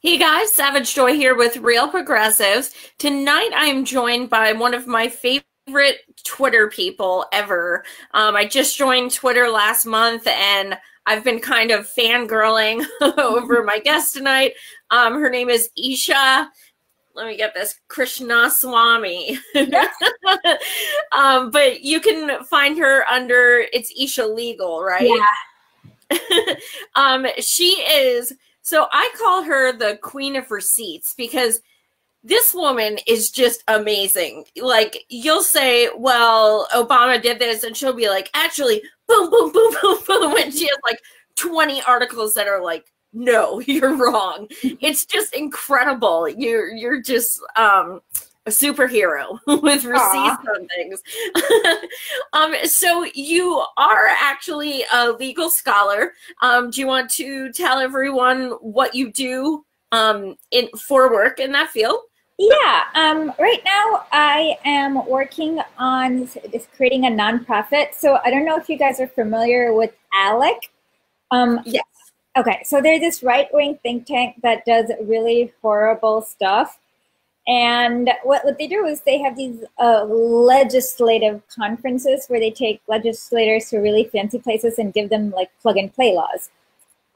Hey guys, Savage Joy here with Real Progressives. Tonight I'm joined by one of my favorite Twitter people ever. I just joined Twitter last month and I've been kind of fangirling over my guest tonight. Her name is Esha. Let me get this, Krishnaswamy. But you can find her under, it's Esha Legal, right? Yeah. She is, so I call her the queen of receipts because this woman is just amazing. Like, you'll say, well, Obama did this, and she'll be like, actually, boom, boom, boom, boom, boom. And she has like 20 articles that are like, no, you're wrong. It's just incredible. You're just a superhero with receipts on things. So you are actually a legal scholar. Do you want to tell everyone what you do for work in that field? Yeah. Right now I am working on creating a nonprofit. So I don't know if you guys are familiar with ALEC. Yes. Okay, so there's this right-wing think tank that does really horrible stuff. And what they do is they have these legislative conferences where they take legislators to really fancy places and give them like plug-and-play laws.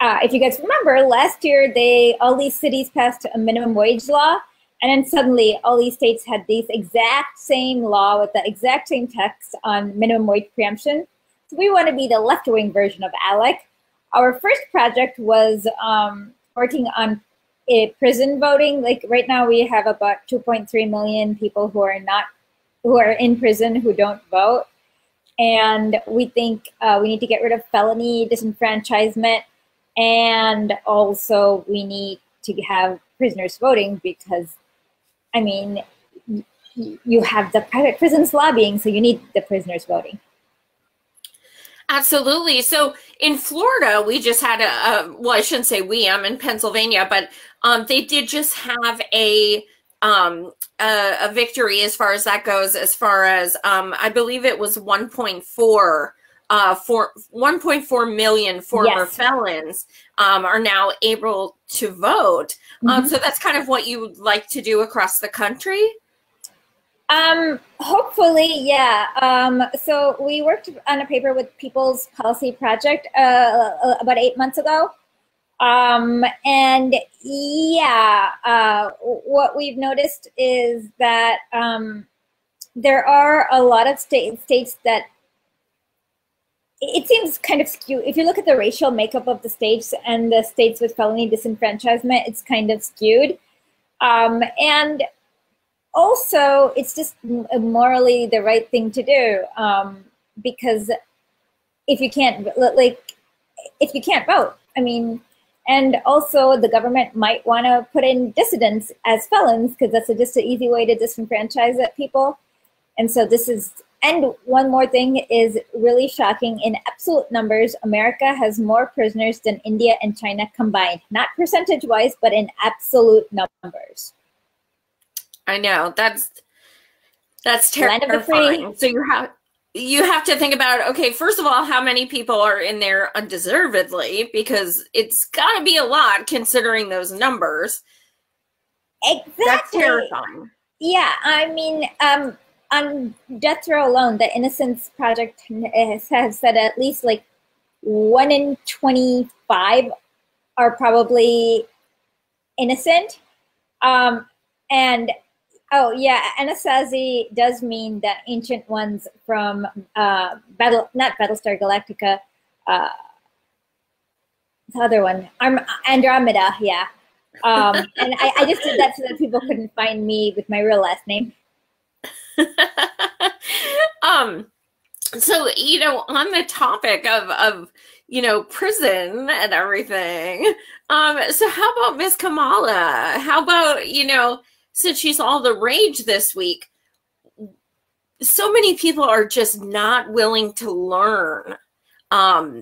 If you guys remember, last year all these cities passed a minimum wage law, and then suddenly all these states had this exact same law with the exact same text on minimum wage preemption. So we want to be the left-wing version of ALEC. Our first project was working on prison voting. Like right now we have about 2.3 million people who are in prison who don't vote. And we think we need to get rid of felony disenfranchisement. And also we need to have prisoners voting because, I mean, you have the private prisons lobbying, so you need the prisoners voting. Absolutely. So in Florida, we just had well, I shouldn't say we, I'm in Pennsylvania, but they did just have a victory as far as that goes, as far as I believe it was 1.4 million former felons are now able to vote. So that's kind of what you would like to do across the country? Hopefully, yeah. So we worked on a paper with People's Policy Project about 8 months ago. And yeah, what we've noticed is that there are a lot of states that it seems kind of skewed. If you look at the racial makeup of the states and the states with felony disenfranchisement, it's kind of skewed. And also, it's just morally the right thing to do because if you can't vote, I mean, and also the government might want to put in dissidents as felons because that's just an easy way to disenfranchise people. And so this is, and one more thing is really shocking. In absolute numbers, America has more prisoners than India and China combined, not percentage-wise, but in absolute numbers. I know, that's terrifying. So you have to think about, okay, first of all, how many people are in there undeservedly, because it's got to be a lot considering those numbers. Exactly. That's terrifying. Yeah, I mean, on death row alone, the Innocence Project has said at least like 1 in 25 are probably innocent. And oh yeah, Anasazi does mean the ancient ones from not Battlestar Galactica, the other one, Andromeda, yeah. And I just did that so that people couldn't find me with my real last name. So, you know, on the topic of you know, prison and everything, so how about Miss Kamala? How about, you know, since she's all the rage this week, so many people are just not willing to learn,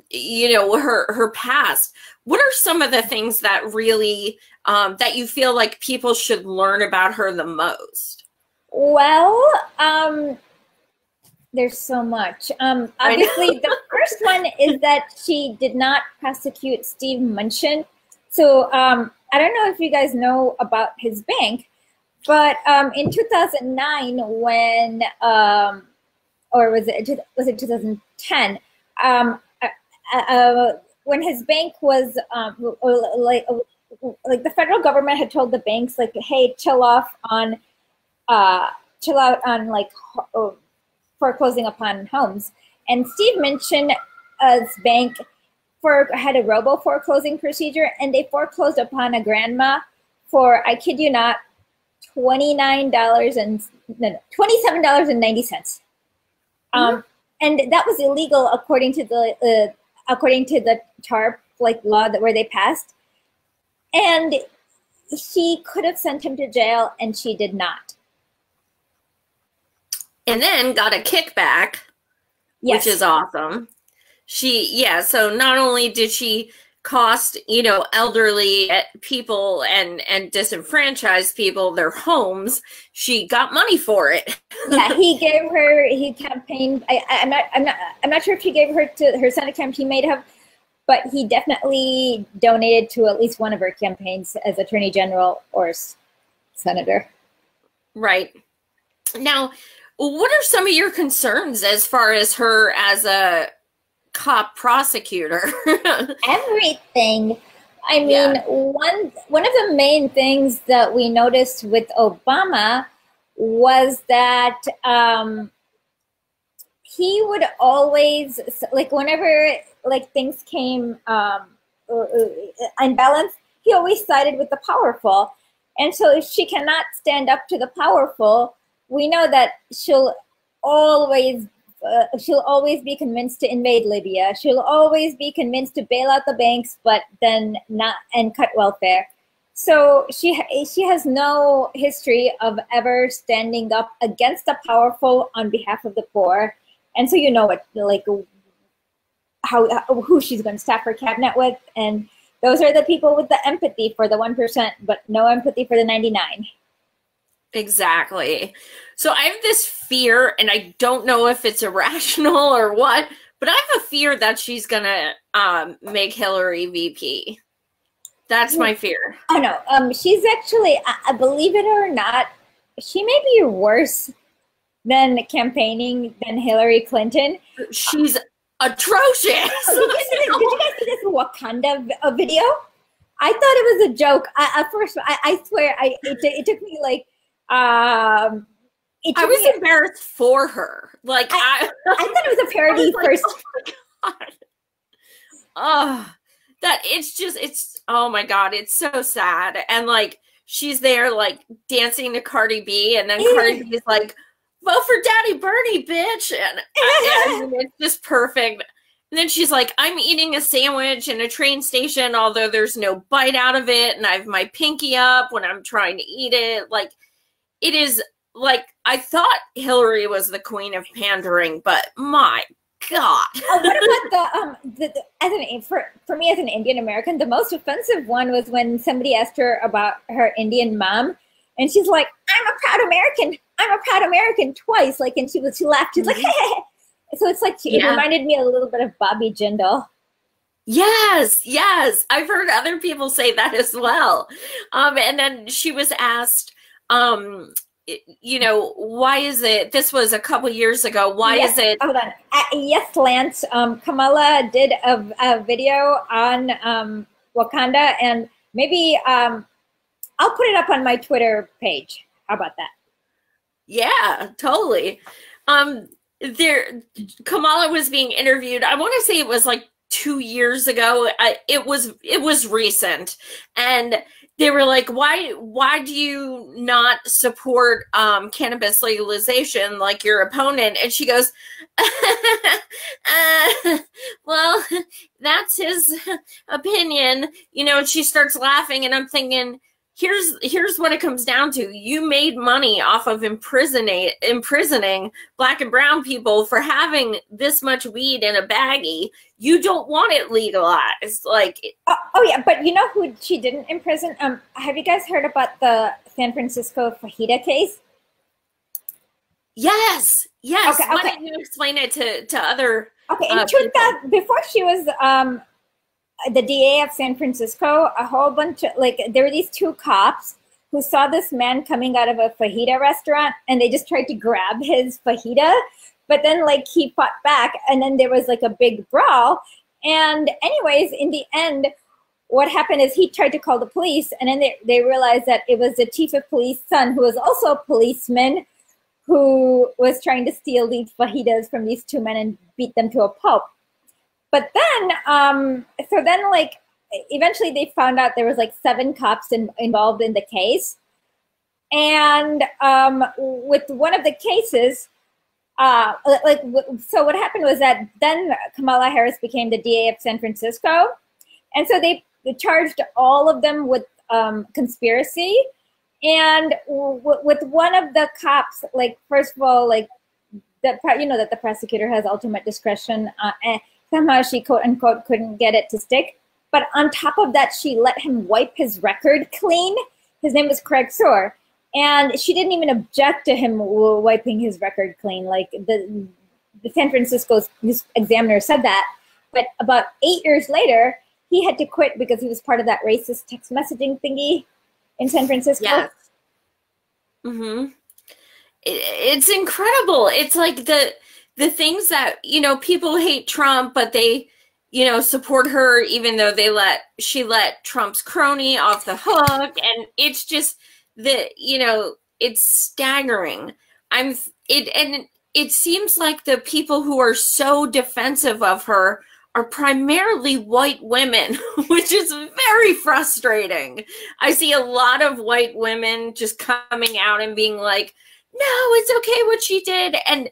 you know, her past. What are some of the things that really, that you feel like people should learn about her the most? Well, there's so much. Obviously, the first one is that she did not prosecute Steve Mnuchin So I don't know if you guys know about his bank, but in 2009, when or was it 2010? When his bank was like the federal government had told the banks like, hey, chill out on like foreclosing upon homes. And Steve mentioned bank had a robo foreclosing procedure, and they foreclosed upon a grandma for, I kid you not, $27.90. And that was illegal according to the TARP like law where they passed. And she could have sent him to jail, and she did not. And then got a kickback, yes. Which is awesome. So not only did she cost, elderly people and disenfranchised people their homes, she got money for it. Yeah, he campaigned. I'm not sure if he gave her to her Senate campaign. He may have, but he definitely donated to at least one of her campaigns as Attorney General or Senator. Right. Now, what are some of your concerns as far as her as a cop prosecutor? Everything. I mean, one of the main things that we noticed with Obama was that he would always, like, whenever like things came unbalanced, he always sided with the powerful. And so if she cannot stand up to the powerful, we know that she'll always be convinced to invade Libya. She'll always be convinced to bail out the banks, but then not and cut welfare. So she has no history of ever standing up against the powerful on behalf of the poor. And so who she's going to staff her cabinet with, and those are the people with the empathy for the 1%, but no empathy for the 99. Exactly. So I have this fear, and I don't know if it's irrational or what, but I have a fear that she's going to make Hillary VP. That's my fear. Oh, no. She's actually, believe it or not, she may be worse than campaigning than Hillary Clinton. She's atrocious. Did you guys see this Wakanda video? I thought it was a joke. At first, I swear, it took me like, I was embarrassed for her. Like I thought it was a parody first. Oh my God. Oh my God, it's so sad. And like she's there like dancing to Cardi B, and then Cardi B is like, vote for Daddy Bernie, bitch. And it's just perfect. And then she's like, I'm eating a sandwich in a train station, although there's no bite out of it, and I have my pinky up when I'm trying to eat it. Like, it is like, I thought Hillary was the queen of pandering, but my God. What about for me as an Indian American, the most offensive one was when somebody asked her about her Indian mom, and she's like, I'm a proud American. I'm a proud American twice. Like, and she laughed. She's like, hey. So it's like, it reminded me a little bit of Bobby Jindal. Yes. I've heard other people say that as well. And then she was asked, why is it, this was a couple years ago, why is it? Hold on. Yes, Lance. Kamala did a video on Wakanda, and maybe I'll put it up on my Twitter page. How about that? Yeah, totally. Kamala was being interviewed. I want to say it was like 2 years ago. It was recent, and they were like, why do you not support cannabis legalization like your opponent? And she goes, well, that's his opinion, and she starts laughing, and I'm thinking, here's what it comes down to. You made money off of imprisoning Black and brown people for having this much weed in a baggie. You don't want it legalized. Like, oh yeah, but you know who she didn't imprison? Have you guys heard about the San Francisco fajita case? Yes. Okay. Why don't you explain it to other? Okay, in 2000, before she was the DA of San Francisco, a whole bunch of, like, there were these two cops who saw this man coming out of a fajita restaurant, and they just tried to grab his fajita, but then like he fought back, and then there was like a big brawl. And anyways, in the end, what happened is he tried to call the police, and then they realized that it was the chief of police son, who was also a policeman, who was trying to steal these fajitas from these two men and beat them to a pulp. But then, so then like, eventually they found out there was like 7 cops involved in the case. And with one of the cases, so what happened was that then Kamala Harris became the DA of San Francisco. And so they charged all of them with conspiracy. And with one of the cops, like, first of all, like, you know that the prosecutor has ultimate discretion, and somehow she, quote unquote, couldn't get it to stick. But on top of that, she let him wipe his record clean. His name was Craig Soar. And she didn't even object to him wiping his record clean. Like, the San Francisco's examiner said that. But about 8 years later, he had to quit because he was part of that racist text messaging thingy in San Francisco. Yes. Mm-hmm. It's incredible. It's like the things that, you know, people hate Trump, but they, you know, support her even though she let Trump's crony off the hook. And it's just you know, it's staggering. It seems like the people who are so defensive of her are primarily white women, which is very frustrating. I see a lot of white women just coming out and being like, no, it's okay what she did. And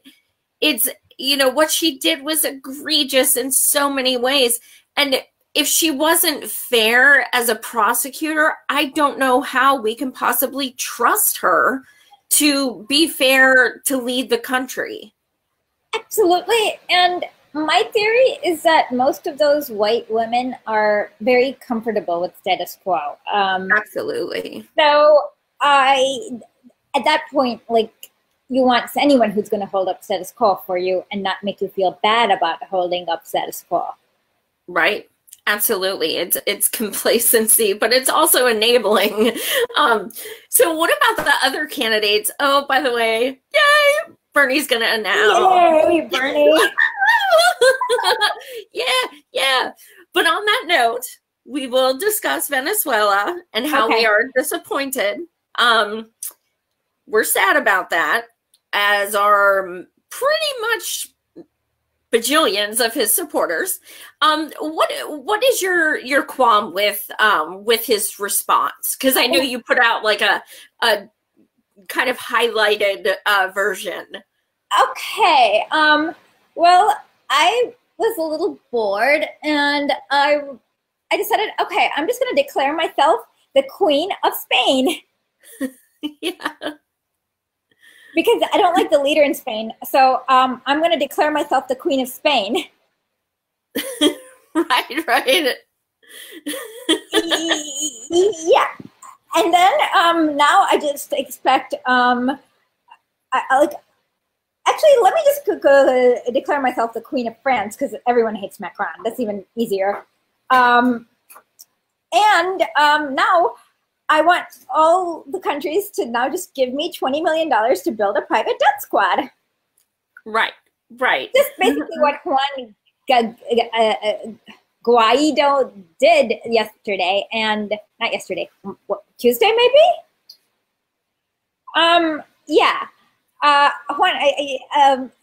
it's, you know, what she did was egregious in so many ways. And if she wasn't fair as a prosecutor, I don't know how we can possibly trust her to be fair to lead the country. Absolutely. And my theory is that most of those white women are very comfortable with status quo. Absolutely. So at that point, like, you want anyone who's going to hold up status quo for you and not make you feel bad about holding up status quo. Right. Absolutely. It's complacency, but it's also enabling. So what about the other candidates? Oh, by the way, yay, Bernie's going to announce. Yay, Bernie. Yeah. But on that note, we will discuss Venezuela and how we are disappointed. We're sad about that, as are pretty much bajillions of his supporters. What is your qualm with his response? Because I know you put out like a kind of highlighted version. Okay. Well, I was a little bored, and I decided, okay, I'm just going to declare myself the Queen of Spain. Yeah. Because I don't like the leader in Spain. So I'm going to declare myself the Queen of Spain. Right. Yeah. And then now I just expect, actually, let me just declare myself the Queen of France, because everyone hates Macron. That's even easier. And now I want all the countries to now just give me $20 million to build a private debt squad. Right. Just basically what Juan Guaido did yesterday, and not yesterday, Tuesday maybe? Yeah.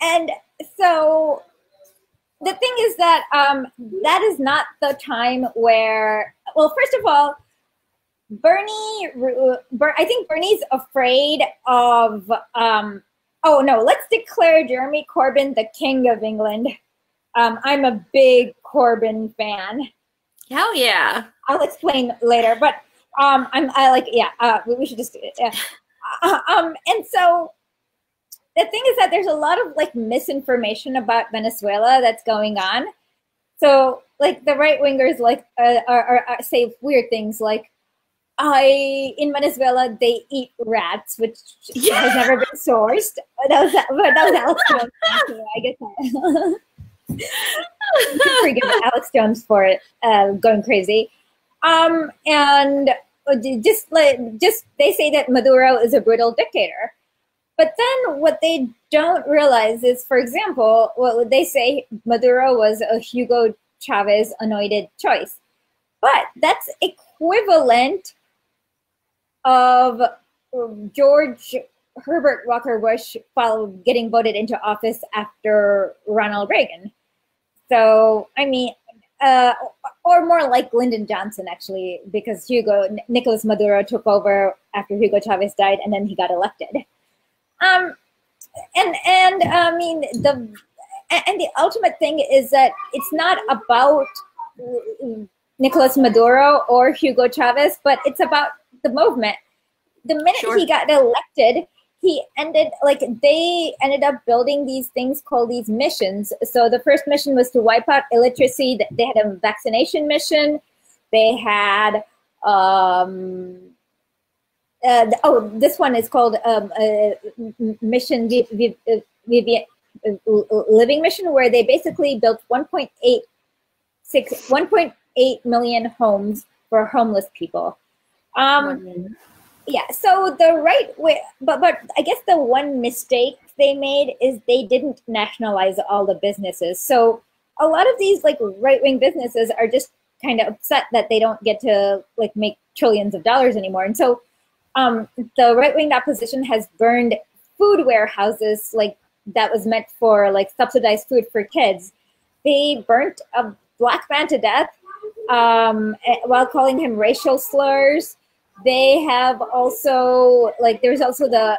And so the thing is that that is not the time where, well, first of all, I think Bernie's afraid of, oh no, let's declare Jeremy Corbyn the King of England. I'm a big Corbyn fan. Hell yeah. I'll explain later, but we should just, and so the thing is that there's a lot of like misinformation about Venezuela that's going on. So like the right wingers like are say weird things like, in Venezuela they eat rats, which has never been sourced. That was Alex Jones, I guess. You should forgive Alex Jones for going crazy. And just they say that Maduro is a brutal dictator. But then what they don't realize is, for example, what they say Maduro was a Hugo Chávez anointed choice. But that's equivalent of George Herbert Walker Bush getting voted into office after Ronald Reagan. So, I mean, or more like Lyndon Johnson, actually, because Nicolás Maduro took over after Hugo Chávez died, and then he got elected. And I mean, the ultimate thing is that it's not about Nicolás Maduro or Hugo Chávez, but it's about the movement. The minute he got elected, they ended up building these things called these missions. So the first mission was to wipe out illiteracy. They had a vaccination mission. They had this one is called Mission Living Mission, where they basically built 1.8 million homes for homeless people. Yeah, so the right way, but I guess the one mistake they made is they didn't nationalize all the businesses. So a lot of these like right-wing businesses are just kind of upset that they don't get to like make trillions of dollars anymore. And so the right-wing opposition has burned food warehouses like that was meant for like subsidized food for kids. They burnt a black man to death while calling him racial slurs. They have also, like, there's also the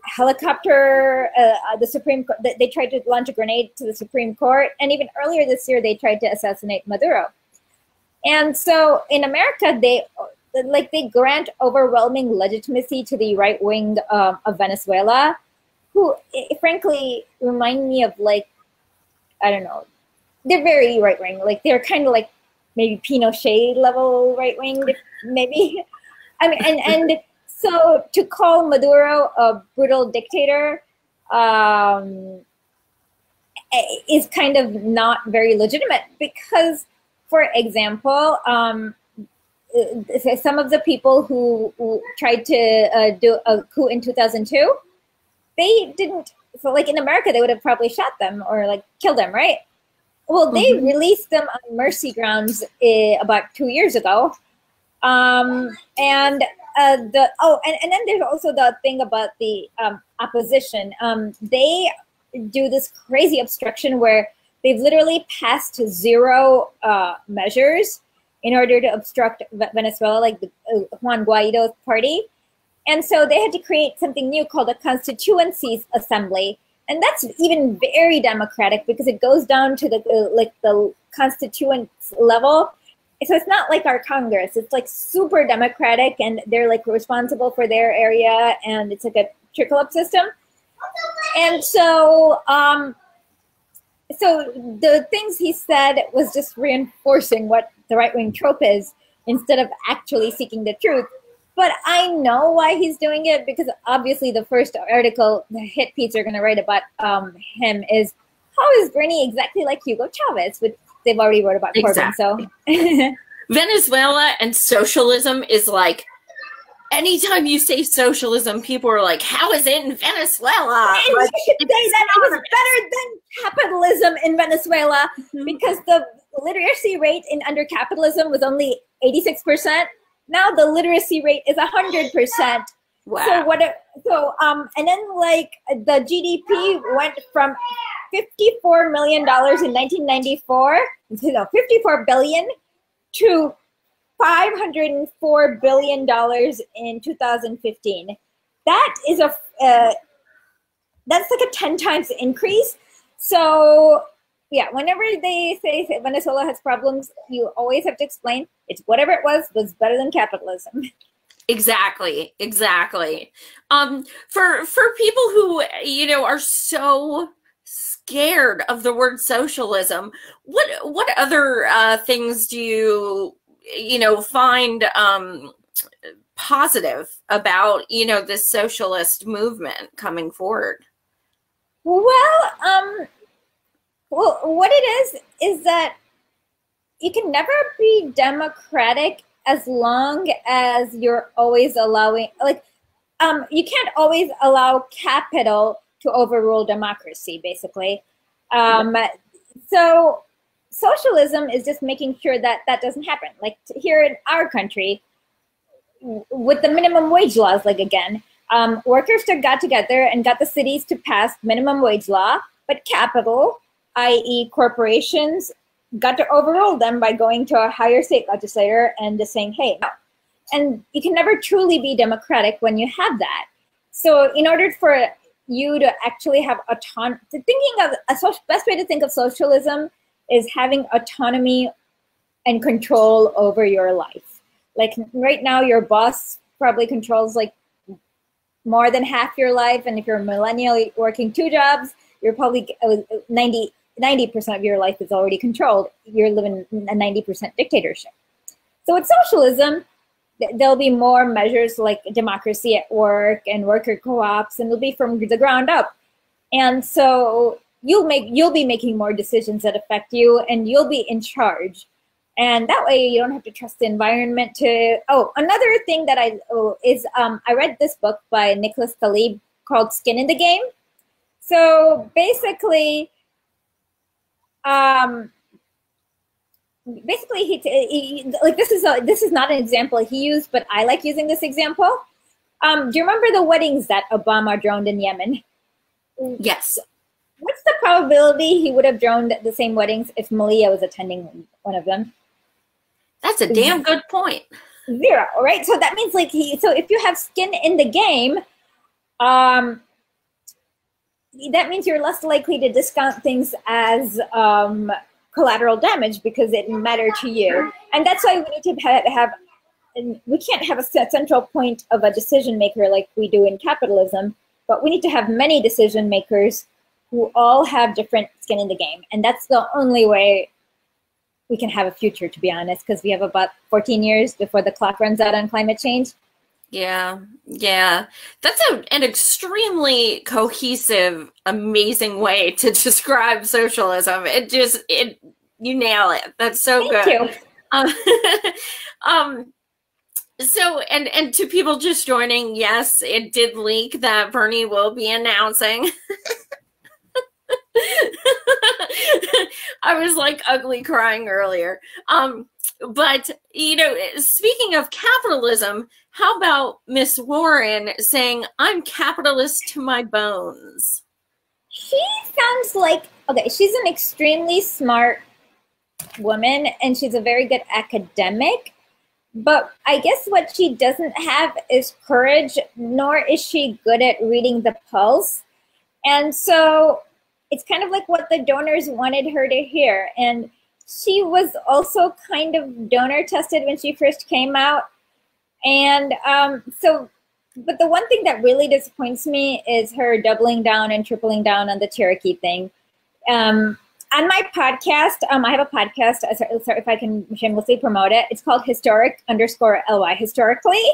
helicopter, the Supreme Court, they tried to launch a grenade to the Supreme Court. And even earlier this year, they tried to assassinate Maduro. And so in America, they grant overwhelming legitimacy to the right wing of Venezuela, who frankly remind me of like, I don't know, they're very right wing. Like they're kind of like maybe Pinochet level right wing, maybe. I mean, and so to call Maduro a brutal dictator is kind of not very legitimate because, for example, some of the people who tried to do a coup in 2002, they didn't. So, like in America, they would have probably shot them or like killed them, right? Well, they released them on mercy grounds about 2 years ago. And then there's also the thing about the opposition. They do this crazy obstruction where they've literally passed 0 measures in order to obstruct Venezuela, like the Juan Guaido's party. And so they had to create something new called a Constituencies Assembly. And that's even very democratic because it goes down to the constituents level. So it's not like our Congress. It's like super democratic, and they're like responsible for their area, and it's like a trickle-up system. And so, so the things he said was just reinforcing what the right-wing trope is instead of actually seeking the truth. But I know why he's doing it, because obviously the first article the hit piece are going to write about him is, how is Bernie exactly like Hugo Chavez, which they've already wrote about Corbyn. So Venezuela and socialism is like, anytime you say socialism, people are like, how is it in Venezuela? And like, you could say that it was better than capitalism in Venezuela because the literacy rate under capitalism was only 86%. Now the literacy rate is 100%. Wow. And then like the GDP went from $54 million in 1994, $54 billion to $504 billion in 2015. That is that's like a 10 times increase. So yeah, whenever they say Venezuela has problems, you always have to explain it's whatever it was better than capitalism. Exactly. For people who, are so scared of the word socialism, what other things do you find positive about this socialist movement coming forward? Well, Well, what it is that you can never be democratic as long as you're always allowing, like, you can't always allow capital to overrule democracy, basically. So socialism is just making sure that that doesn't happen. Like here in our country, with the minimum wage laws, like again, workers got together and got the cities to pass minimum wage law, but capital, i.e. corporations, got to overrule them by going to a higher state legislator and just saying, hey, no. And you can never truly be democratic when you have that. So in order for you to actually have autonomy, best way to think of socialism is having autonomy and control over your life. Like right now, your boss probably controls like more than half your life. And if you're a millennial working 2 jobs, you're probably 90% of your life is already controlled. You're living a 90% dictatorship. So with socialism, there'll be more measures like democracy at work and worker co-ops, and it'll be from the ground up. And so you'll be making more decisions that affect you, and you'll be in charge. And that way you don't have to trust the environment to, another thing that I read this book by Nicolás Taleb called Skin in the Game. So basically, he like this is not an example he used, but I like using this example. Do you remember the weddings that Obama droned in Yemen? Yes. What's the probability he would have droned the same weddings if Malia was attending one of them? That's a damn good point. 0, right? So that means like so if you have skin in the game, that means you're less likely to discount things as collateral damage because it matter to you. And that's why we need to have we can't have a central point of a decision maker like we do in capitalism, but we need to have many decision makers who all have different skin in the game. And that's the only way we can have a future, to be honest, because we have about 14 years before the clock runs out on climate change. Yeah. That's an extremely cohesive, amazing way to describe socialism. You nail it. That's so good. Thank you. So, and to people just joining, yes, it did leak that Bernie will be announcing. I was like ugly crying earlier. But, speaking of capitalism, how about Miss Warren saying, I'm capitalist to my bones? She sounds like, she's an extremely smart woman and she's a very good academic. But I guess what she doesn't have is courage, nor is she good at reading the pulse. And so it's kind of like what the donors wanted her to hear. And she was also kind of donor tested when she first came out. And but the one thing that really disappoints me is her doubling down and tripling down on the Cherokee thing. On my podcast, I have a podcast, sorry if I can shamelessly promote it. It's called Historic_LY, Historically.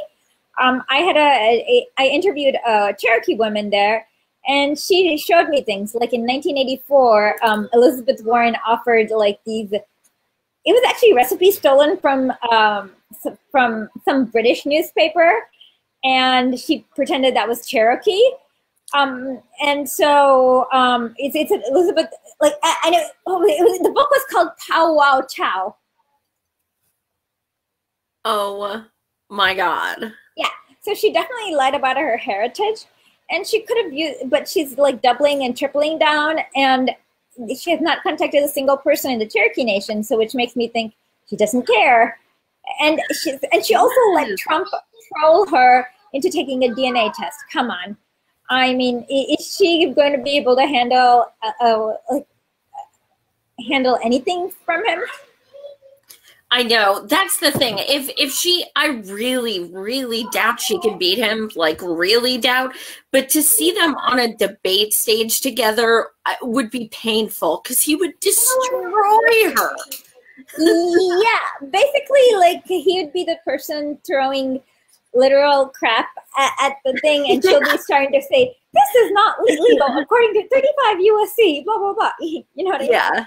I interviewed a Cherokee woman there, and she showed me things. Like in 1984, Elizabeth Warren offered like these, it was actually a recipe stolen from some British newspaper, and she pretended that was Cherokee. And so it's Elizabeth, like I know the book was called Pow Wow Chow. Oh my God. Yeah, so she definitely lied about her heritage, and she could have used, but she's like doubling and tripling down, and she has not contacted a single person in the Cherokee Nation, so which makes me think she doesn't care. And she also let Trump troll her into taking a DNA test. Come on. I mean, is she going to be able to handle anything from him? I know, that's the thing. I really, really doubt she can beat him, like really doubt. But to see them on a debate stage together would be painful because he would destroy her. Yeah, basically, like he would be the person throwing literal crap at the thing, and she'll be starting to say, this is not legal according to 35 USC, blah, blah, blah. You know what I mean? Yeah.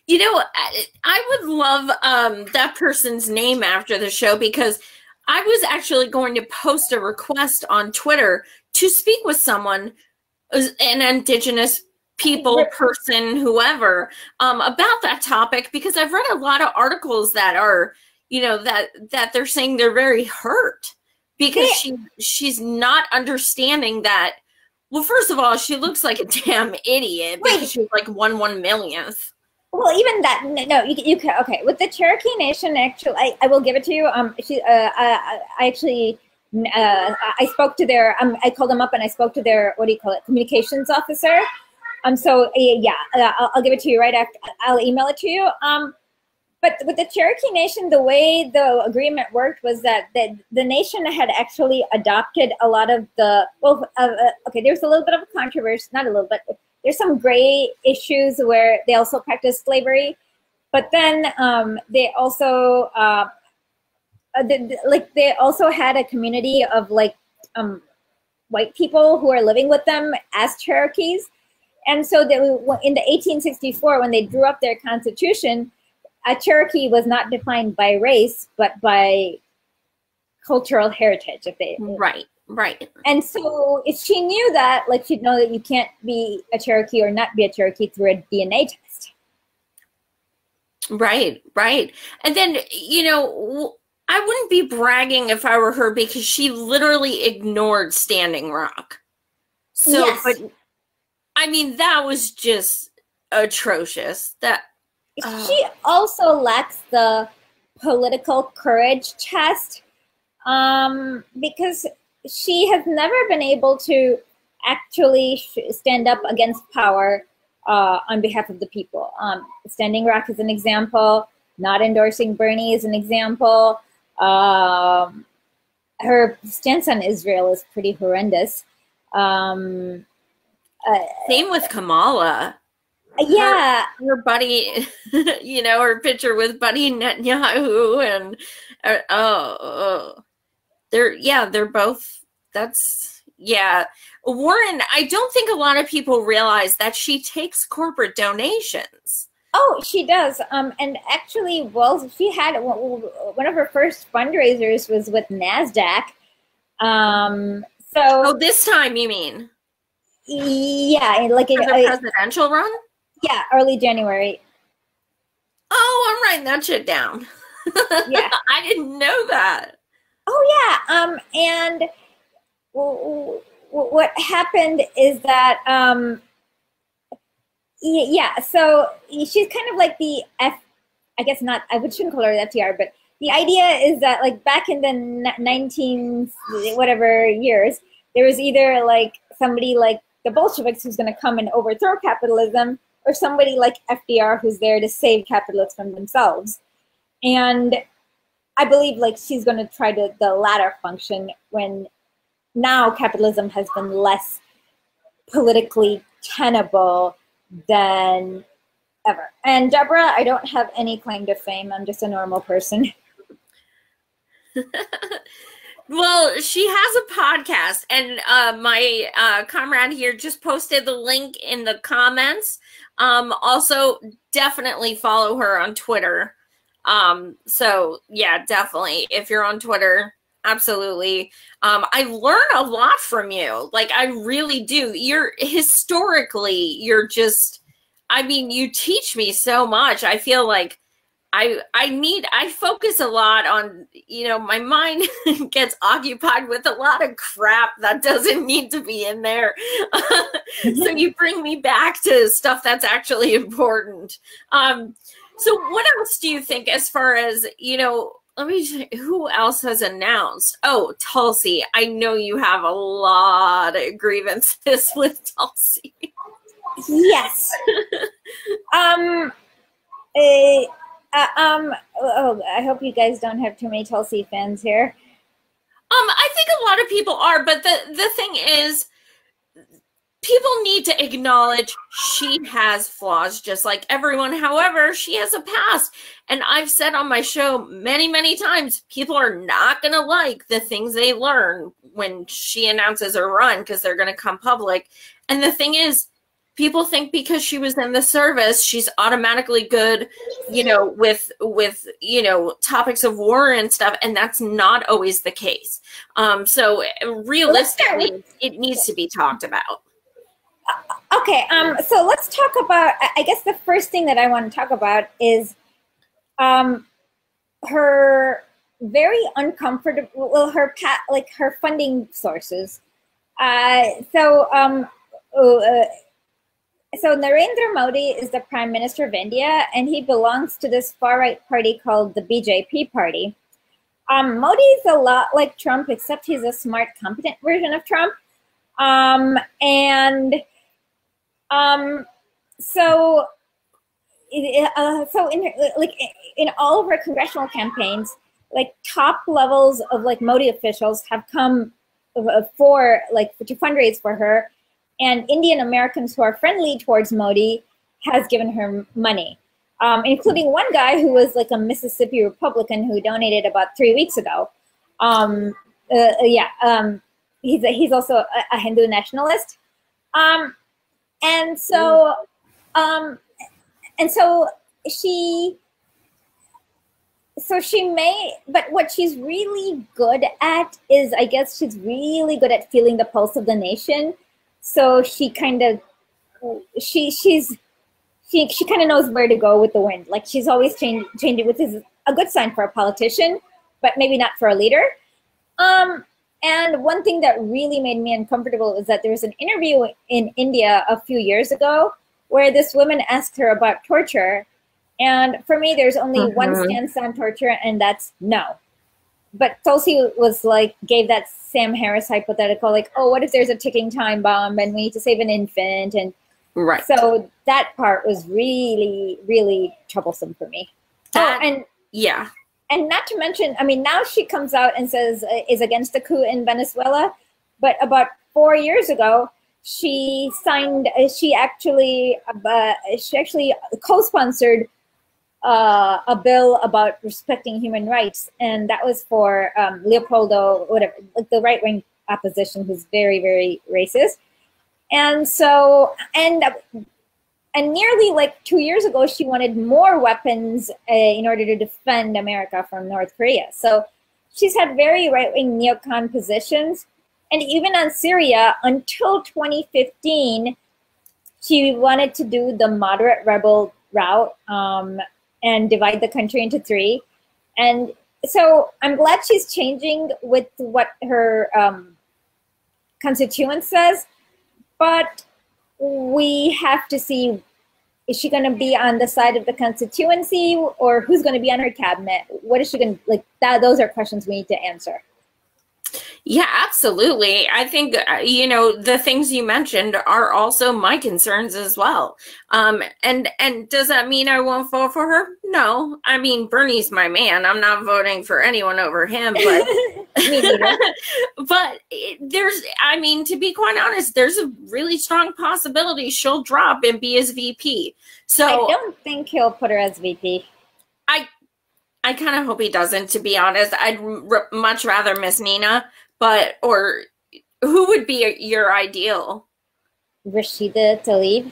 You know, I would love that person's name after the show, because I was actually going to post a request on Twitter to speak with someone, an Indigenous people, person, whoever, about that topic, because I've read a lot of articles that are, you know, that they're saying they're very hurt because she's not understanding that. Well, first of all, she looks like a damn idiot because she's like 1/1,000,000th. Well, even that, no, you can, okay. With the Cherokee Nation, actually, I will give it to you. I actually, I spoke to their, I called them up and I spoke to their, what do you call it, communications officer. So yeah, I'll give it to you right after. I'll email it to you. But with the Cherokee Nation, the way the agreement worked was that the nation had actually adopted a lot of the, well, okay, there's a little bit of a controversy, not a little bit, there's some gray issues where they also practice slavery, but then they also they also had a community of like white people who are living with them as Cherokees, and so they, in the 1864 when they drew up their constitution, a Cherokee was not defined by race but by cultural heritage. If they Right. And so if she knew that, like, she'd know that you can't be a Cherokee or not be a Cherokee through a DNA test. Right. And then, you know, I wouldn't be bragging if I were her, because she literally ignored Standing Rock. So, yes. But I mean, that was just atrocious. That she also lacks the political courage test, because she has never been able to actually stand up against power on behalf of the people. Standing Rock is an example. Not endorsing Bernie is an example. Her stance on Israel is pretty horrendous. Same with Kamala. Yeah. Her buddy, you know, her picture with Buddy Netanyahu, and they're both, Warren, I don't think a lot of people realize that she takes corporate donations. Oh, she does. And actually, well, she had one of her first fundraisers was with NASDAQ. This time you mean? Yeah, like for the presidential run? Yeah, early January. Oh, I'm writing that shit down. Yeah. I didn't know that. Oh, yeah. And what happened is that, so she's kind of like the I guess not, I shouldn't call her the FDR, but the idea is that, like, back in the 19 whatever years, there was either like somebody like the Bolsheviks who's going to come and overthrow capitalism, or somebody like FDR who's there to save capitalists from themselves. And I believe, like, she's going to try the latter function, when now capitalism has been less politically tenable than ever. And Deborah, I don't have any claim to fame. I'm just a normal person. Well, she has a podcast, and my comrade here just posted the link in the comments. Also, definitely follow her on Twitter. So yeah, definitely. If you're on Twitter, absolutely. I learn a lot from you. Like, I really do. You're just, I mean, you teach me so much. I feel like I focus a lot on, you know, my mind gets occupied with a lot of crap that doesn't need to be in there. So you bring me back to stuff that's actually important. So what else do you think, as far as, you know, who else has announced? Oh, Tulsi. I know you have a lot of grievances with Tulsi. Yes. I hope you guys don't have too many Tulsi fans here. I think a lot of people are, but the thing is, people need to acknowledge she has flaws just like everyone. However, she has a past. And I've said on my show many, many times, people are not going to like the things they learn when she announces her run because they're going to come public. And the thing is, people think because she was in the service, she's automatically good, you know, with you know, topics of war and stuff. And that's not always the case. So realistically, it needs to be talked about. Okay, so let's talk about, I guess the first thing that I want to talk about is her very uncomfortable, well, her funding sources. So Narendra Modi is the Prime Minister of India, and he belongs to this far-right party called the BJP party. Modi is a lot like Trump, except he's a smart, competent version of Trump. So in all of her congressional campaigns, like top levels of like Modi officials have come to fundraise for her, and Indian Americans who are friendly towards Modi has given her money, including one guy who was like a Mississippi Republican who donated about 3 weeks ago. He's also a Hindu nationalist. And so she may, but what she's really good at is, I guess she's really good at feeling the pulse of the nation. So she kind of, she kind of knows where to go with the wind. Like she's always changed it, which is a good sign for a politician, but maybe not for a leader. And one thing that really made me uncomfortable is that there was an interview in India a few years ago where this woman asked her about torture. And for me, there's only one stance on torture, and that's no. But Tulsi was like, gave that Sam Harris hypothetical, like, oh, what if there's a ticking time bomb and we need to save an infant? And right. So that part was really, really troublesome for me. Yeah. And not to mention, I mean, now she comes out and says is against the coup in Venezuela. But about 4 years ago, she actually co-sponsored a bill about respecting human rights, and that was for Leopoldo, whatever, like the right-wing opposition, who's very, very racist. And so, and nearly like 2 years ago, she wanted more weapons in order to defend America from North Korea. So she's had very right-wing neocon positions. And even on Syria, until 2015, she wanted to do the moderate rebel route and divide the country into three. And so I'm glad she's changing with what her constituent says, but we have to see, is she going to be on the side of the constituency, or who's going to be on her cabinet? What is she going to, like, that? Those are questions we need to answer. Yeah, absolutely. I think, you know, the things you mentioned are also my concerns as well. And does that mean I won't vote for her? No. I mean, Bernie's my man. I'm not voting for anyone over him, but but I mean, to be quite honest, there's a really strong possibility she'll drop and be as VP. So I don't think he'll put her as VP. I kind of hope he doesn't, to be honest. I'd much rather Miss Nina, or who would be your ideal? Rashida Tlaib.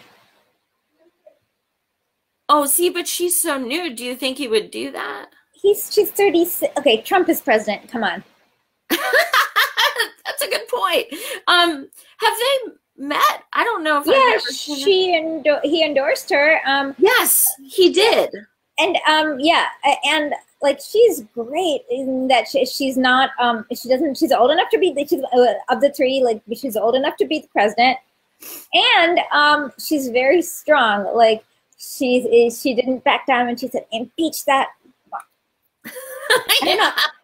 Oh, see, but she's so new. Do you think he would do that? She's 36. Okay, Trump is president. Come on. That's a good point. Have they met? I don't know if he endorsed her. Yes, he did. And and like she's great in that she's not she's old enough to be of the three, like she's old enough to be the president, and she's very strong. Like she didn't back down when she said impeach that.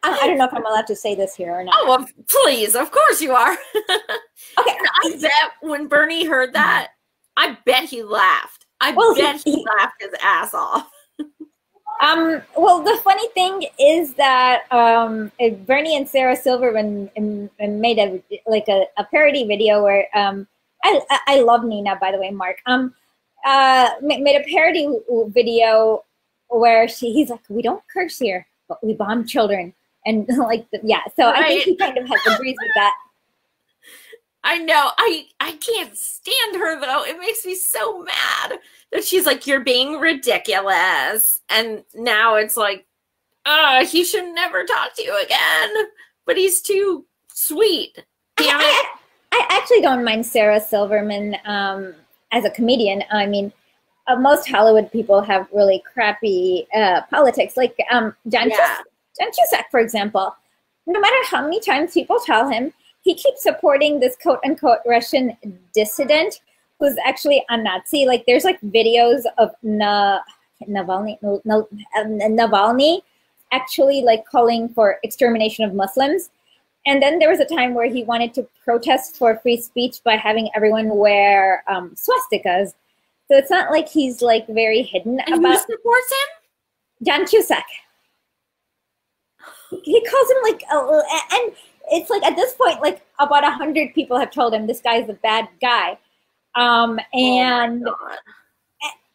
I don't know if I'm allowed to say this here or not. Oh, well, please, of course you are. Okay, I bet when Bernie heard that, I bet he laughed. I bet he laughed his ass off. Well, the funny thing is that Bernie and Sarah Silverman made a parody video where I love Nina, by the way, Mark. Made a parody video where he's like, we don't curse here, but we bomb children. And like, yeah, so right. I think he kind of agrees with that. I know. I can't stand her, though. It makes me so mad that she's like, you're being ridiculous. And now it's like, he should never talk to you again. But he's too sweet. Damn it. I actually don't mind Sarah Silverman as a comedian. I mean, most Hollywood people have really crappy politics. Like John Cusack, for example. No matter how many times people tell him, he keeps supporting this quote-unquote Russian dissident who's actually a Nazi. Like, there's like videos of Navalny actually like calling for extermination of Muslims. And then there was a time where he wanted to protest for free speech by having everyone wear swastikas. So it's not like he's like very hidden and about. Who supports him? John Cusack. He calls him like, and it's like at this point, like about 100 people have told him this guy's a bad guy, and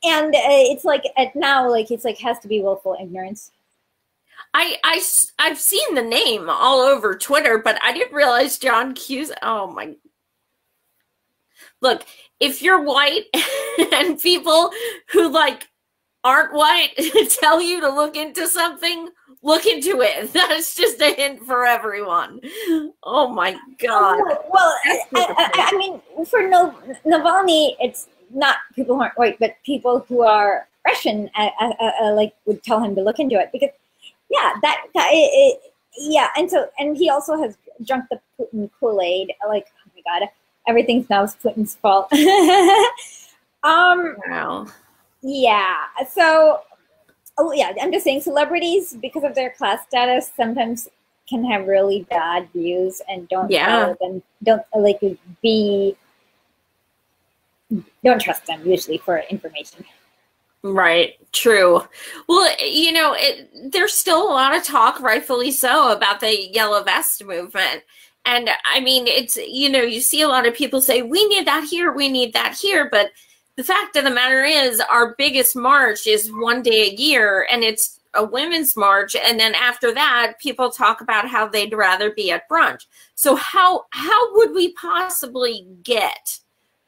it's like now, like it's like has to be willful ignorance. I've seen the name all over Twitter, but I didn't realize John Cusack. Oh my! Look, if you're white and people who like aren't white tell you to look into something, look into it. That's just a hint for everyone. Oh my God. Well, I mean, for Navalny, it's not people who aren't white, but people who are Russian, like would tell him to look into it because, yeah, yeah, and he also has drunk the Putin Kool-Aid. Like, oh my God, everything's now Putin's fault. Wow. Yeah. So. Oh yeah, I'm just saying celebrities, because of their class status, sometimes can have really bad views and don't follow them, don't trust them usually for information. Right. True. Well, you know, there's still a lot of talk, rightfully so, about the Yellow Vest movement. And I mean, it's, you know, you see a lot of people say, we need that here, we need that here, but the fact of the matter is our biggest march is one day a year, and it's a women's march. And then after that, people talk about how they'd rather be at brunch. So how would we possibly get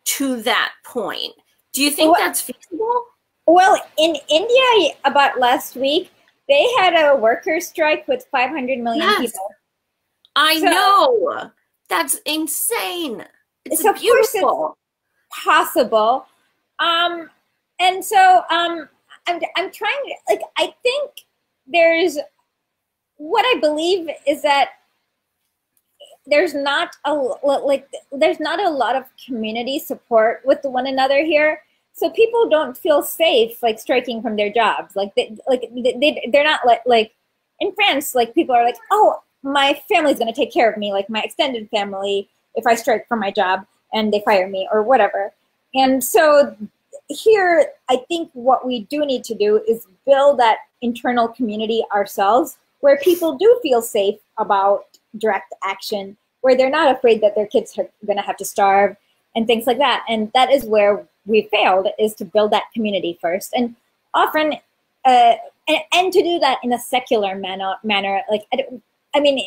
to that point? Do you think that's feasible? Well, in India, about last week, they had a worker strike with 500 million people. I know. That's insane. It's so beautiful. Of course it's possible. And so, I'm trying to, like, I think there's, what I believe is that there's not a lot of community support with one another here. So people don't feel safe, like, striking from their jobs. Like, they're not like in France, like, people are like, oh, my family's going to take care of me, like my extended family, if I strike from my job and they fire me or whatever. And so here, I think what we do need to do is build that internal community ourselves where people do feel safe about direct action, where they're not afraid that their kids are going to have to starve and things like that. And that is where we failed, is to build that community first. And often, and to do that in a secular manner. Like, I mean,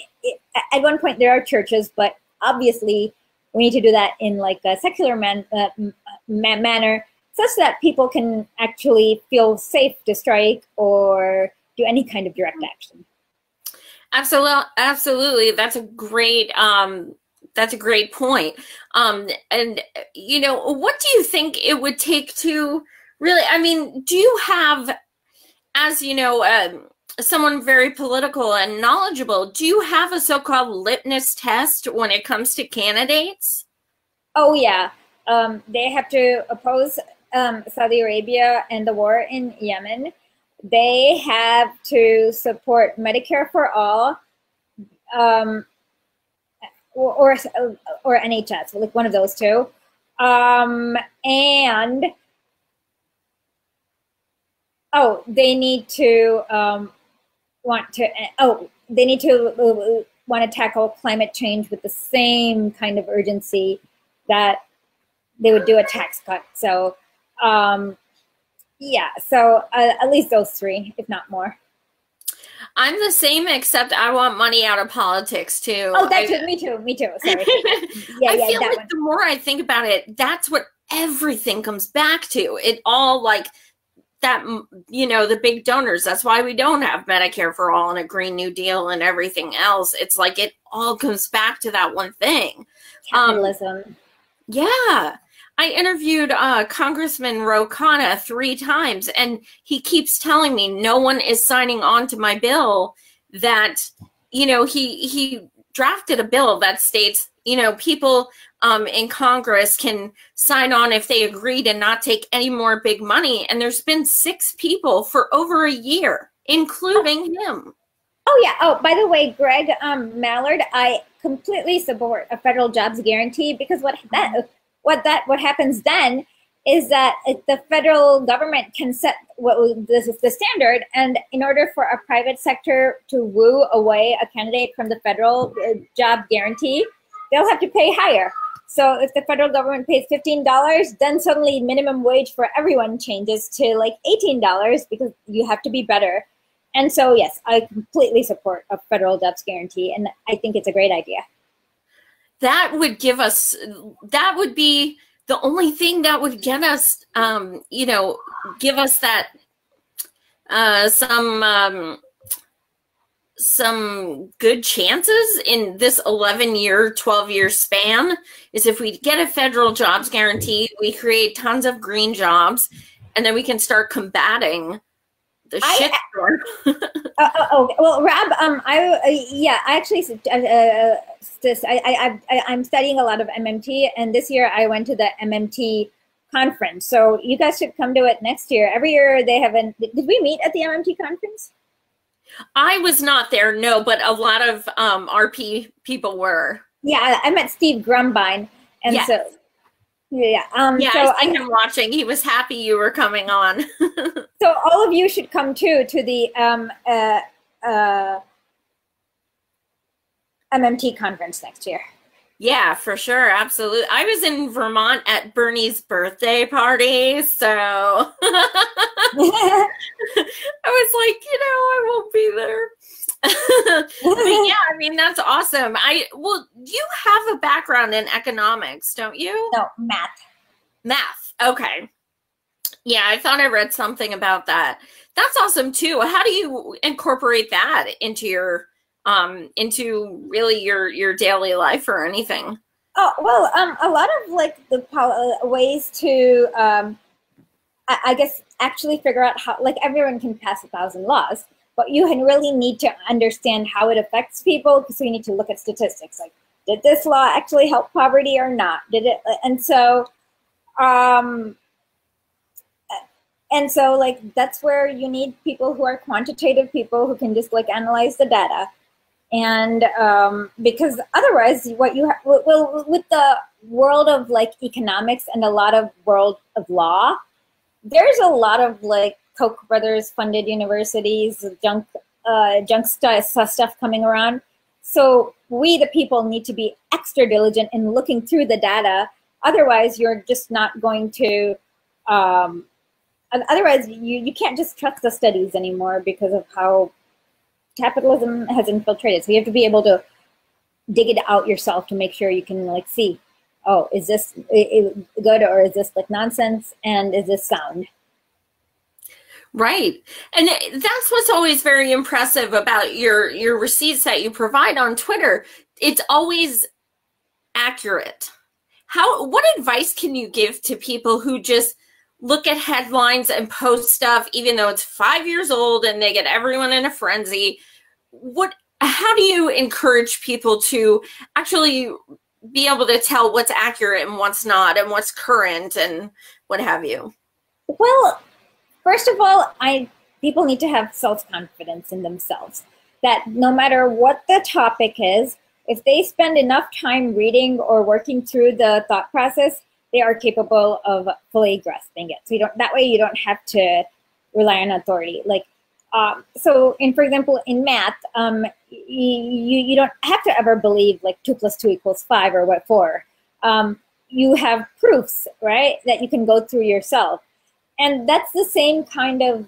at one point there are churches, but obviously we need to do that in like a secular manner, such that people can actually feel safe to strike or do any kind of direct action. Absolutely. That's a great point. And you know, what do you think it would take to really, I mean, do you have, as you know, someone very political and knowledgeable, do you have a so-called litmus test when it comes to candidates? Oh yeah. They have to oppose Saudi Arabia and the war in Yemen. They have to support Medicare for all, or NHS, like one of those two, and they need to want to tackle climate change with the same kind of urgency that they would do a tax cut. So yeah, so at least those three, if not more. I'm the same, except I want money out of politics too. Oh, that's it. Me too. Sorry. Yeah, I feel that like one. the more I think about it, that's what everything comes back to. It all like that, you know, the big donors. That's why we don't have Medicare for all and a Green New Deal and everything else. It's like it all comes back to that one thing. Capitalism. Yeah. I interviewed Congressman Ro Khanna 3 times, and he keeps telling me no one is signing on to my bill that, you know, he drafted a bill that states, you know, people in Congress can sign on if they agree to not take any more big money. And there's been 6 people for over a year, including him. Oh, yeah. Oh, by the way, Greg Mallard, I completely support a federal jobs guarantee, because what happens then is that the federal government can set this is the standard, and in order for a private sector to woo away a candidate from the federal job guarantee, they'll have to pay higher. So if the federal government pays $15, then suddenly minimum wage for everyone changes to like $18 because you have to be better. And so, yes, I completely support a federal jobs guarantee, and I think it's a great idea. That would give us, that would be the only thing that would get us, you know, give us that, some good chances in this 11-year, 12-year span, is if we get a federal jobs guarantee, we create tons of green jobs, and then we can start combating the shitstorm. Well, Rob, I actually, I'm studying a lot of MMT, and this year I went to the MMT conference. So you guys should come to it next year. Every year they have did we meet at the MMT conference? I was not there, no, but a lot of RP people were. Yeah, I met Steve Grumbine, and yes. so yeah, so I see him watching. He was happy you were coming on. So all of you should come too to the MMT conference next year. Yeah, for sure, absolutely. I was in Vermont at Bernie's birthday party, so I was like, you know, I won't be there. But yeah, I mean, that's awesome. Well, you have a background in economics, don't you? No, math. Math. Okay. Yeah, I thought I read something about that. That's awesome too. How do you incorporate that into your into really your daily life or anything? Oh, well, a lot of like the ways to I guess actually figure out how, like, everyone can pass 1,000 laws, but you really need to understand how it affects people, because we need to look at statistics. Like, did this law actually help poverty or not? Did it? And so like that's where you need people who are quantitative, people who can just like analyze the data. And because otherwise what you have, well, with the world of like economics and a lot of world of law, there's a lot of like Koch brothers funded universities, junk stuff coming around. So we, the people, need to be extra diligent in looking through the data. Otherwise, you're just not going to, otherwise you can't just trust the studies anymore because of how capitalism has infiltrated. So you have to be able to dig it out yourself to make sure you can like see, oh, is this good, or is this like nonsense, and is this sound? Right. And that's what's always very impressive about your receipts that you provide on Twitter. It's always accurate. What advice can you give to people who just look at headlines and post stuff, even though it's 5 years old and they get everyone in a frenzy? How do you encourage people to actually be able to tell what's accurate and what's not, and what's current and what have you? Well, first of all, people need to have self-confidence in themselves, that no matter what the topic is, if they spend enough time reading or working through the thought process, they are capable of fully grasping it. So that way you don't have to rely on authority. Like, so for example, in math, you don't have to ever believe like 2 + 2 = 5 or what 4. you have proofs, right, that you can go through yourself. And that's the same kind of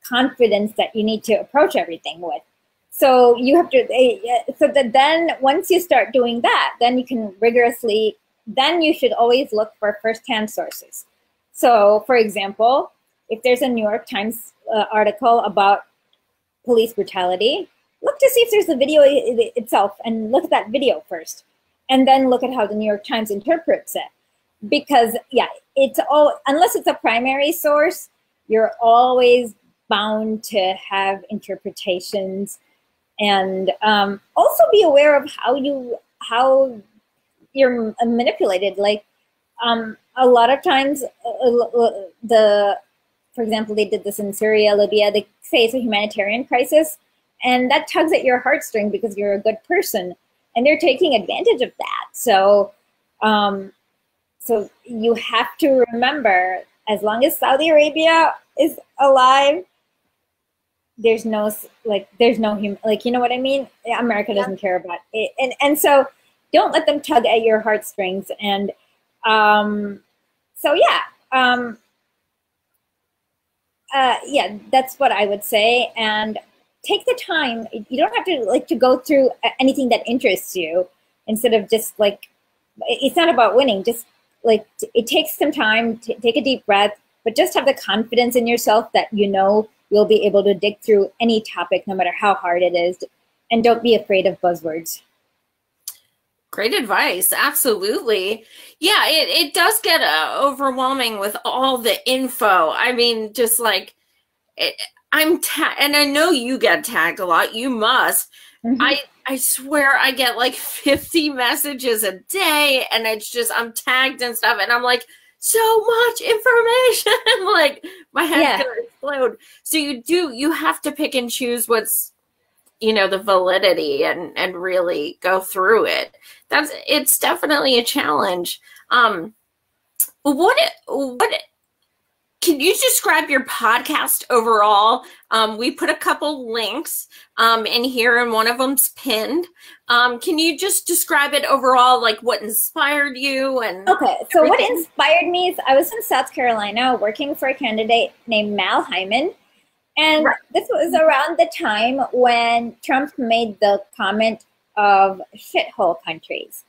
confidence that you need to approach everything with. So you have to, so that then once you start doing that, then you can rigorously, then you should always look for firsthand sources. So for example, if there's a New York Times article about police brutality, look to see if there's a video itself and look at that video first. And then look at how the New York Times interprets it. Because yeah, it's all, unless it's a primary source, you're always bound to have interpretations. And also be aware of how you're manipulated. Like a lot of times, for example, they did this in Syria, Libya, they say it's a humanitarian crisis, and that tugs at your heartstring because you're a good person, and they're taking advantage of that. So, so you have to remember, as long as Saudi Arabia is alive, there's no, you know what I mean? America doesn't care about it. And so don't let them tug at your heartstrings. And so, yeah. Yeah, that's what I would say. And take the time. You don't have to go through anything that interests you, instead of just it's not about winning. Just it takes some time to take a deep breath, but just have the confidence in yourself that you'll be able to dig through any topic, no matter how hard it is. And don't be afraid of buzzwords. Great advice. Absolutely. Yeah, it does get overwhelming with all the info. I mean, just and I know you get tagged a lot. You must. Mm-hmm. I swear I get 50 messages a day, and it's just, I'm tagged and stuff, and I'm like, so much information. My head's gonna explode. So you have to pick and choose what's, the validity, and really go through it. It's definitely a challenge. What can you describe your podcast overall? We put a couple links in here, and one of them's pinned. Can you just describe it overall, what inspired you? And okay, so what inspired me is I was in South Carolina working for a candidate named Mal Hyman. And this was around the time when Trump made the comment of shithole countries.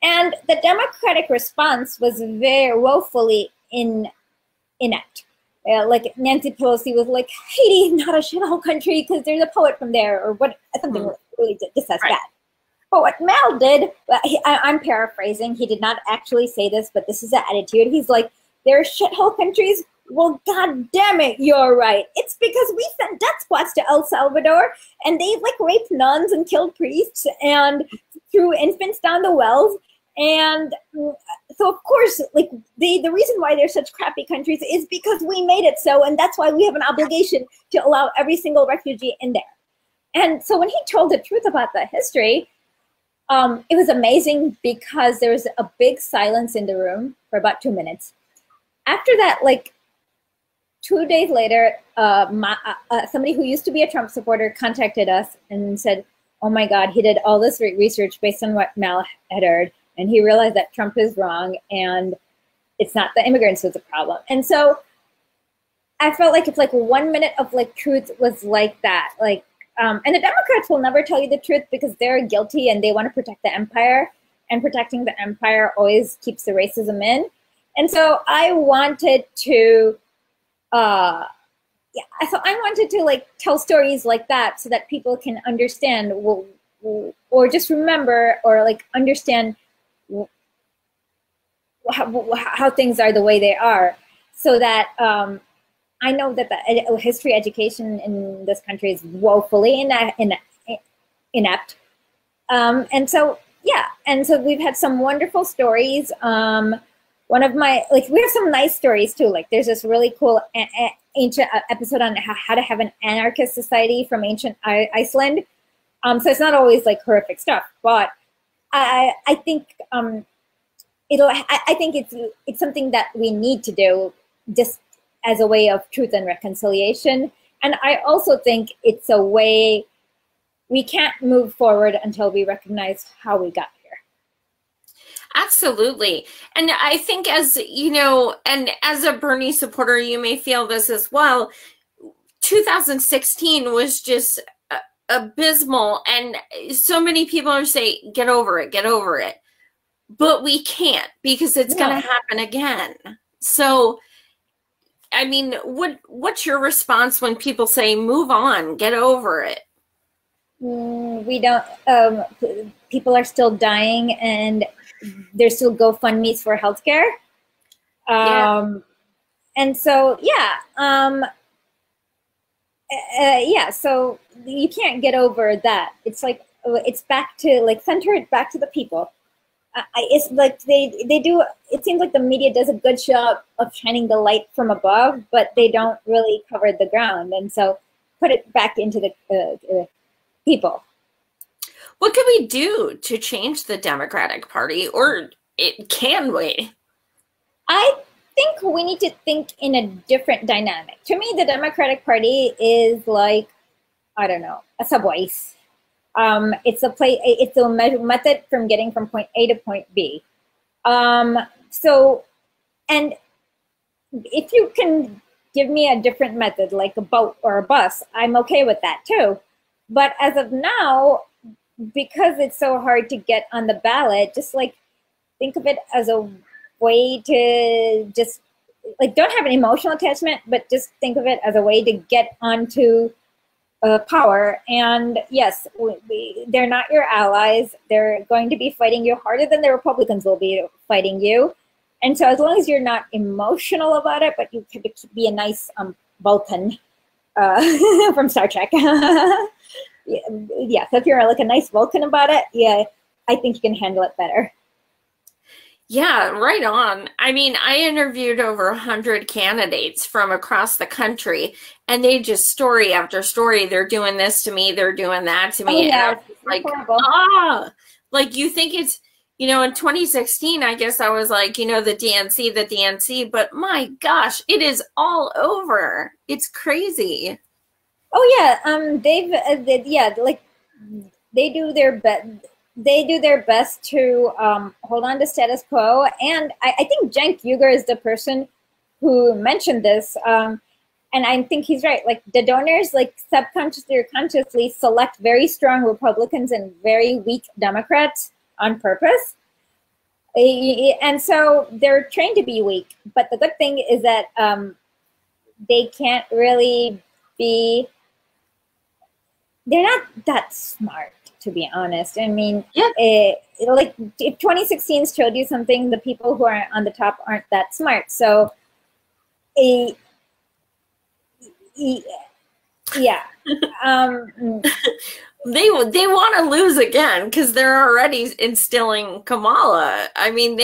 And the Democratic response was very woefully inept. Nancy Pelosi was like, Haiti is not a shithole country because there's a poet from there, or something really just as bad. But what Mal did, I'm paraphrasing, he did not actually say this, but this is the attitude. He's like, there are shithole countries. Well, God damn it, you're right. It's because we sent death squads to El Salvador, and they raped nuns and killed priests and threw infants down the wells. And so, of course, the reason why they're such crappy countries is because we made it so, and that's why we have an obligation to allow every single refugee in there. And so when he told the truth about the history, it was amazing because there was a big silence in the room for about 2 minutes. After that, 2 days later, somebody who used to be a Trump supporter contacted us and said, oh my God, he did all this research based on what Mal had heard, and he realized that Trump is wrong and it's not the immigrants who's the problem. And so I felt like if 1 minute of truth was like that, and the Democrats will never tell you the truth because they're guilty and they want to protect the empire, and protecting the empire always keeps the racism in. And so I wanted to so I wanted to tell stories like that so that people can understand, or just remember, or understand how things are the way they are, so that I know that the history education in this country is woefully inept. And so, yeah, and so we've had some wonderful stories. One of my, we have some nice stories too. There's this really cool ancient episode on how to have an anarchist society from ancient Iceland. So it's not always horrific stuff, but I think I think it's something that we need to do just as a way of truth and reconciliation. And I also think it's a way we can't move forward until we recognize how we got here. Absolutely. And I think, as you know, and as a Bernie supporter, you may feel this as well. 2016 was just abysmal. And so many people are saying, get over it, get over it. But we can't, because it's going to happen again. So, I mean, what's your response when people say, move on, get over it? We don't, people are still dying, and there's still GoFundMe's for healthcare. And so, so you can't get over that. It's like, it's back to, like, center it back to the people. It's like they do, it seems like the media does a good job of shining the light from above, but they don't really cover the ground. And so put it back into the people. What can we do to change the Democratic Party, or can we? I think we need to think in a different dynamic. To me, the Democratic Party is like, I don't know, a Subways. It's a method from getting from point A to point B. So, and if you can give me a different method, like a boat or a bus, I'm okay with that too. But as of now, because it's so hard to get on the ballot, just like think of it as a way to just, like, don't have an emotional attachment, but just think of it as a way to get onto power. And yes, they're not your allies. They're going to be fighting you harder than the Republicans will be fighting you. And so as long as you're not emotional about it, but you can be a nice Vulcan from Star Trek. So if you're like a nice Vulcan about it, I think you can handle it better. Yeah, right on. I mean, I interviewed over 100 candidates from across the country, and they just, story after story, they're doing this to me, they're doing that to me. Oh, yeah, and like, horrible. Like, you think it's, in 2016, I guess I was like, the DNC, but my gosh, it is all over. It's crazy. Oh yeah, they do their best. They do their best to hold on to status quo. And I think Cenk Uygur is the person who mentioned this. And I think he's right. Like, the donors, like, subconsciously or consciously select very strong Republicans and very weak Democrats on purpose. And so they're trained to be weak. But the good thing is that they can't really be, they're not that smart, to be honest. I mean, like, if 2016 showed you something, the people who are on the top aren't that smart. So, yeah. They want to lose again because they're already instilling Kamala. I mean,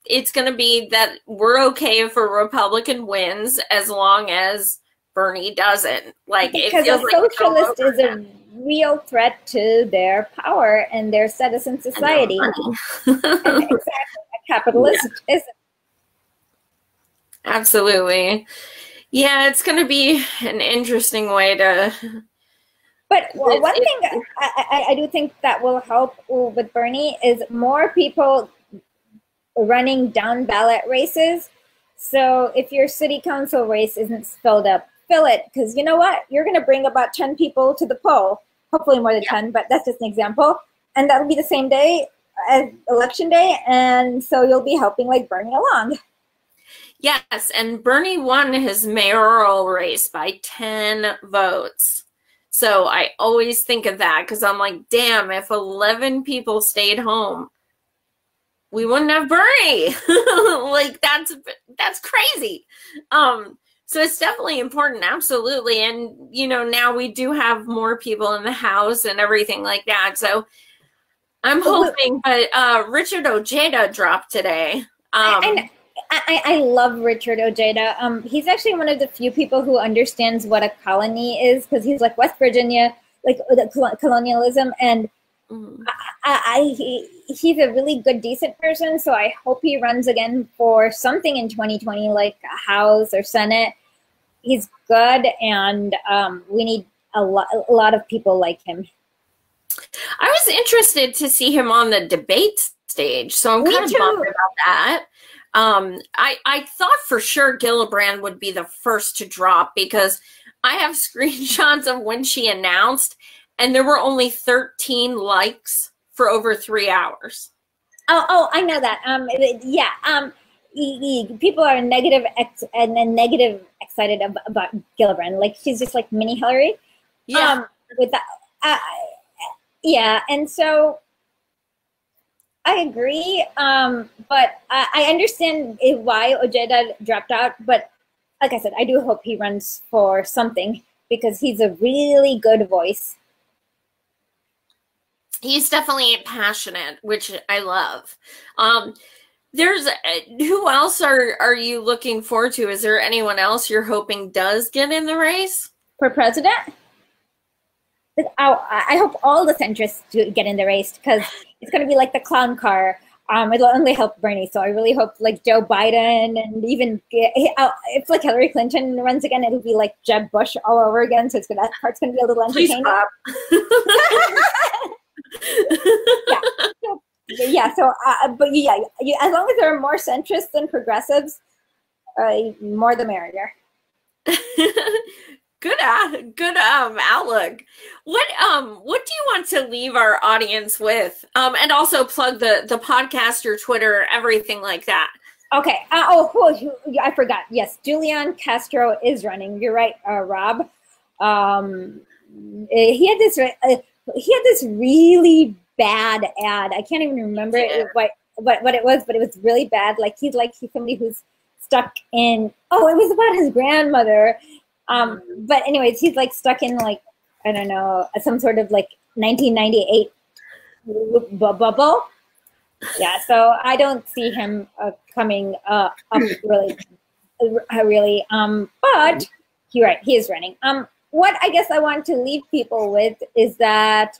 it's going to be that we're okay if a Republican wins as long as Bernie doesn't. Like, because a socialist is a real threat to their power and their status in society. And exactly, a capitalist isn't. Absolutely. Yeah, it's going to be an interesting way to. But one thing I do think that will help with Bernie is more people running down ballot races. So if your city council race isn't filled up, fill it, because you know what? You're going to bring about 10 people to the poll, hopefully more than 10, but that's just an example. And that'll be the same day as election day. And so you'll be helping, like, Bernie along. Yes, and Bernie won his mayoral race by 10 votes. So I always think of that because I'm like, damn, if 11 people stayed home, we wouldn't have Bernie. Like, that's crazy. So it's definitely important, absolutely. And, now we do have more people in the House and everything like that. So I'm hoping, but Richard Ojeda dropped today. I love Richard Ojeda. He's actually one of the few people who understands what a colony is, because he's like West Virginia, like the colonialism, and he's a really good, decent person. So I hope he runs again for something in 2020, like a House or Senate. He's good, and we need a lot of people like him. I was interested to see him on the debate stage. So I'm Me kind of too. bummed about that. I thought for sure Gillibrand would be the first to drop because I have screenshots of when she announced, and there were only 13 likes for over 3 hours. Oh, I know that. Yeah. People are negative excited about Gillibrand. Like she's just like mini Hillary. Yeah. With that, yeah, and so I agree. But I understand why Ojeda dropped out. But like I said, I do hope he runs for something because he's a really good voice. He's definitely passionate, which I love. There's who else are you looking forward to? Is there anyone else you're hoping does get in the race for president? I hope all the centrists get in the race because it's going to be like the clown car. It'll only help Bernie. So I really hope like Joe Biden and even if like Hillary Clinton runs again, it'll be like Jeb Bush all over again. So that part's going to be a little entertaining. But as long as there are more centrists than progressives, more the merrier. Good outlook. What do you want to leave our audience with? And also plug the podcast, your Twitter, everything like that. Okay. I forgot. Yes, Julian Castro is running. You're right, Rob. He had this really bad ad. I can't even remember what it was, but it was really bad. Like he's somebody who's stuck in. Oh, it was about his grandmother. But anyways, he's like stuck in like, I don't know, some sort of like 1998 bubble. Yeah, so I don't see him coming up really. But you're right, he is running. What I guess I want to leave people with is that,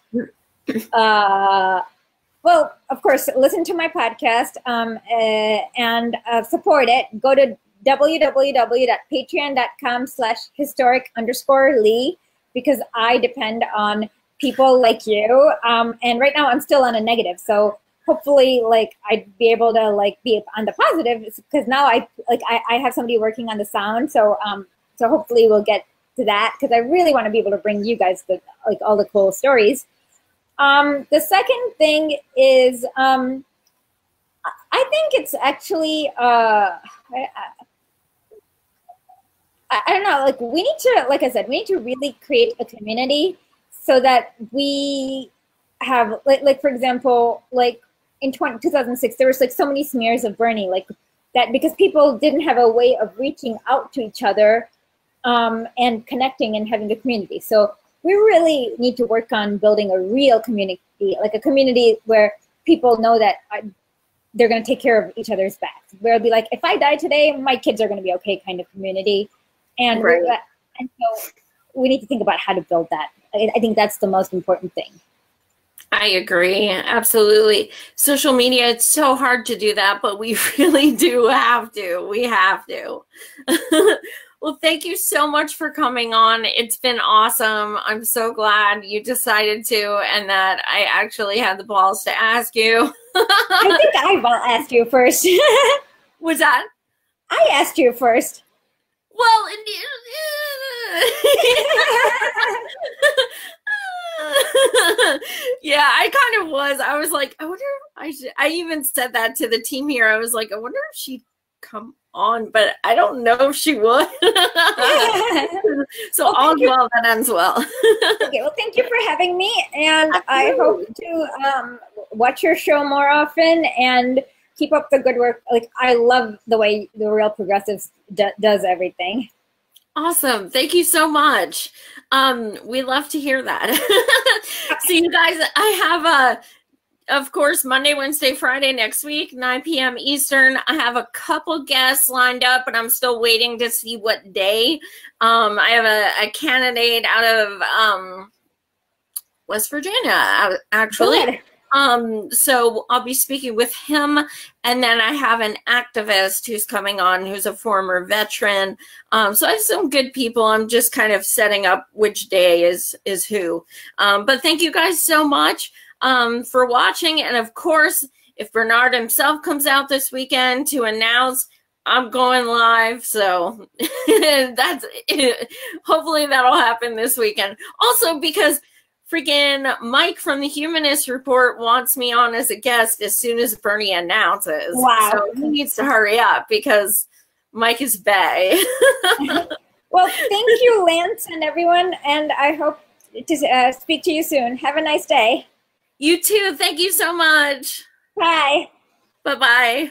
well, of course, listen to my podcast and support it. Go to www.patreon.com/historic_Lee because I depend on people like you. And right now I'm still on a negative. So hopefully like I'd be able to like be on the positive because now I have somebody working on the sound. So so hopefully we'll get to that because I really want to be able to bring you guys all the cool stories. The second thing is I think it's actually I don't know, like we need to, like I said, we need to really create a community so that we have, like for example, like in 2006, there was like so many smears of Bernie, like that because people didn't have a way of reaching out to each other and connecting and having a community. So we really need to work on building a real community, like a community where people know that they're going to take care of each other's backs. Where it'll be like, if I die today, my kids are going to be okay kind of community. And, right. And so we need to think about how to build that. I think that's the most important thing. I agree. Absolutely. Social media, it's so hard to do that, but we really do have to. We have to. Well, thank you so much for coming on. It's been awesome. I'm so glad you decided to and that I actually had the balls to ask you. I think I asked you first. Was that? I asked you first. Well, yeah, I kind of was. I was like, I wonder if I even said that to the team here. I was like, I wonder if she'd come on, but I don't know if she would. So well, all well that ends well. Okay, well, thank you for having me, and I hope to watch your show more often and keep up the good work. Like, I love the way the Real Progressives does everything. Awesome. Thank you so much. We love to hear that. So you guys, I have of course, Monday, Wednesday, Friday next week, 9 p.m. Eastern. I have a couple guests lined up, but I'm still waiting to see what day. I have a candidate out of West Virginia, actually. Good. So I'll be speaking with him, and then I have an activist who's coming on who's a former veteran. So I have some good people. I'm just kind of setting up which day is who. But thank you guys so much for watching. And of course, if Bernard himself comes out this weekend to announce, I'm going live. So that's hopefully that'll happen this weekend. Also, because freaking Mike from the Humanist Report wants me on as a guest as soon as Bernie announces. Wow. So he needs to hurry up because Mike is bae. Well, thank you, Lance, and everyone, and I hope to speak to you soon. Have a nice day. You too. Thank you so much. Bye. Bye-bye.